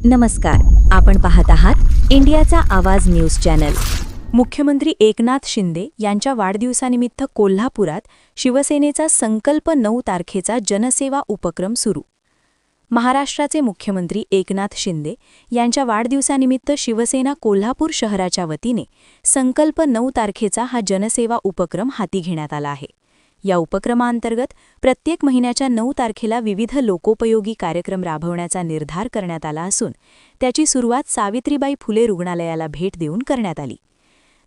नमस्कार, आपण पाहत आहात इंडियाचा आवाज न्यूज चॅनल। मुख्यमंत्री एकनाथ शिंदे यांच्या वाढदिवसानिमित्त कोल्हापुरात शिवसेनेचा संकल्प 9 तारखेचा जनसेवा उपक्रम सुरू। महाराष्ट्राचे मुख्यमंत्री एकनाथ शिंदे यांच्या वाढदिवसानिमित्त शिवसेना कोल्हापूर शहराच्या वतीने संकल्प 9 तारखेचा हा जनसेवा उपक्रम हाती घेण्यात आला आहे। या उपक्रमांतर्गत प्रत्येक महिन्याच्या 9 तारखेला विविध लोकोपयोगी कार्यक्रम राबवण्याचा निर्धार करण्यात आला असून त्याची सुरुवात सावित्रीबाई फुले रुग्णालयाला भेट देऊन करण्यात आली।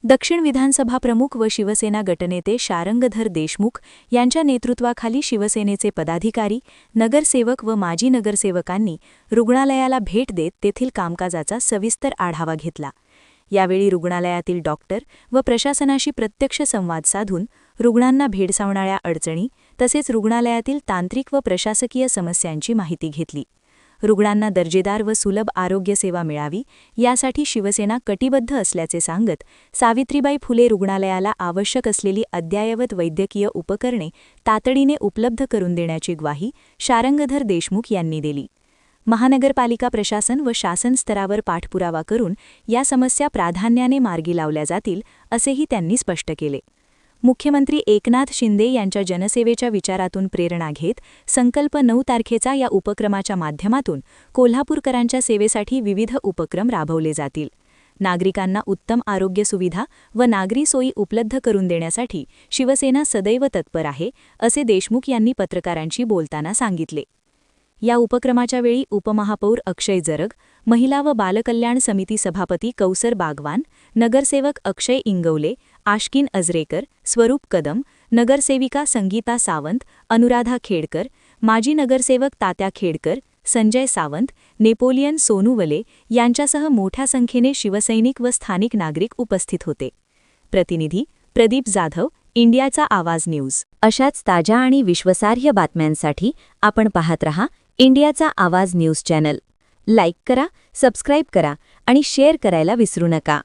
दक्षिण विधानसभा प्रमुख व शिवसेना गटनेते शारंगधर देशमुख यांच्या नेतृत्वाखाली शिवसेनेचे पदाधिकारी, नगरसेवक व माजी नगरसेवकांनी रुग्णालयाला भेट देत तेथील कामकाजाचा सविस्तर आढावा घेतला। यावेळी रुग्णालयातील डॉक्टर व प्रशासनाशी प्रत्यक्ष संवाद साधून रुग्णांना भेडसावणाऱ्या अडचणी तसेच रुग्णालयातील तांत्रिक व प्रशासकीय समस्यांची माहिती घेतली। रुग्णांना दर्जेदार व सुलभ आरोग्य सेवा मिळावी यासाठी शिवसेना कटिबद्ध असल्याचे सांगत सावित्रीबाई फुले रुग्णालयाला आवश्यक असलेली अद्ययावत वैद्यकीय उपकरणे तातडीने उपलब्ध करून देण्याची ग्वाही शारंगधर देशमुख यांनी दिली। महानगरपालिका प्रशासन व शासन स्तरावर पाठपुरावा करून या समस्या प्राधान्याने मार्गी लावल्या जातील असेही त्यांनी स्पष्ट केले। मुख्यमंत्री एकनाथ शिंदे यांच्या जनसेवेच्या विचारातून प्रेरणा घेत संकल्प 9 तारखेचा या उपक्रमाच्या माध्यमातून कोल्हापूरकरांच्या सेवेसाठी विविध उपक्रम राबवले जातील। नागरिकांना उत्तम आरोग्य सुविधा व नागरी सोयी उपलब्ध करून देण्यासाठी शिवसेना सदैव तत्पर आहे, असे देशमुख यांनी पत्रकारांशी बोलताना सांगितले। या उपक्रमाच्या वेळी उपमहापौर अक्षय जरग, महिला व बालकल्याण समिती सभापती कौसर बागवान, नगरसेवक अक्षय इंगवले, आश्किन अजरेकर, स्वरूप कदम, नगरसेविका संगीता सावंत, अनुराधा खेडकर, माजी नगरसेवक तात्या खेडकर, संजय सावंत, नेपोलियन सोनूवले यांच्यासह मोठ्या संख्येने शिवसैनिक व स्थानिक नागरिक उपस्थित होते। प्रतिनिधी प्रदीप जाधव, इंडियाचा आवाज न्यूज। अशाच ताज्या आणि विश्वासार्ह बातम्यांसाठी आपण पाहत रहा इंडियाचा आवाज न्यूज चॅनल। लाईक करा, सबस्क्राईब करा आणि शेअर करायला विसरू नका।